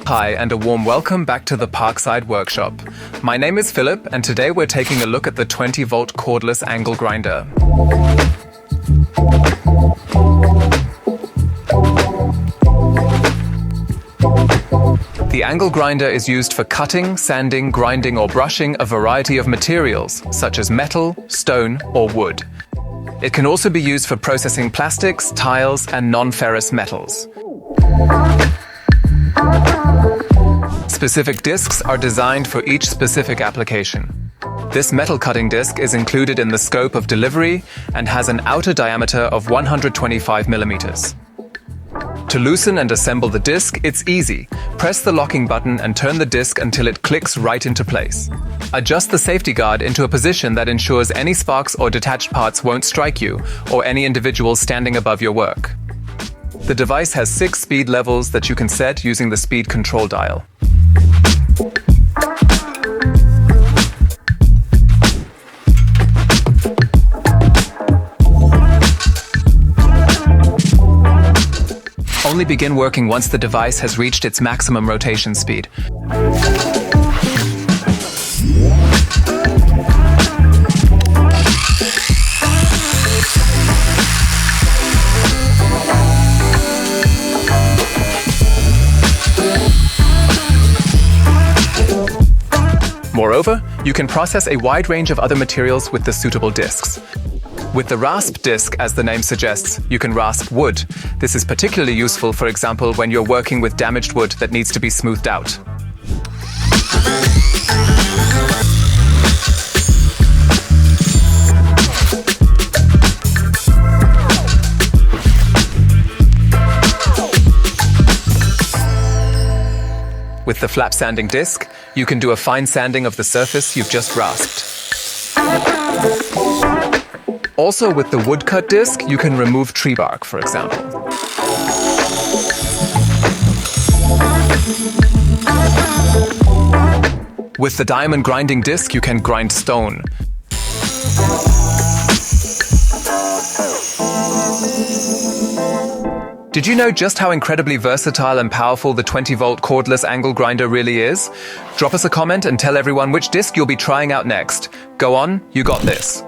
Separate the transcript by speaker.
Speaker 1: Hi and a warm welcome back to the Parkside workshop. My name is Philip and today we're taking a look at the 20-volt cordless angle grinder. The angle grinder is used for cutting, sanding, grinding or brushing a variety of materials such as metal, stone or wood. It can also be used for processing plastics, tiles and non-ferrous metals. Specific discs are designed for each specific application. This metal cutting disc is included in the scope of delivery and has an outer diameter of 125 millimeters. To loosen and assemble the disc, it's easy. Press the locking button and turn the disc until it clicks right into place. Adjust the safety guard into a position that ensures any sparks or detached parts won't strike you or any individuals standing above your work. The device has 6 speed levels that you can set using the speed control dial. Only begin working once the device has reached its maximum rotation speed. Moreover, you can process a wide range of other materials with the suitable discs. With the rasp disc, as the name suggests, you can rasp wood. This is particularly useful, for example, when you're working with damaged wood that needs to be smoothed out. With the flap sanding disc, you can do a fine sanding of the surface you've just rasped. Also, with the woodcut disc, you can remove tree bark, for example. With the diamond grinding disc, you can grind stone. Did you know just how incredibly versatile and powerful the 20-volt cordless angle grinder really is? Drop us a comment and tell everyone which disc you'll be trying out next. Go on, you got this.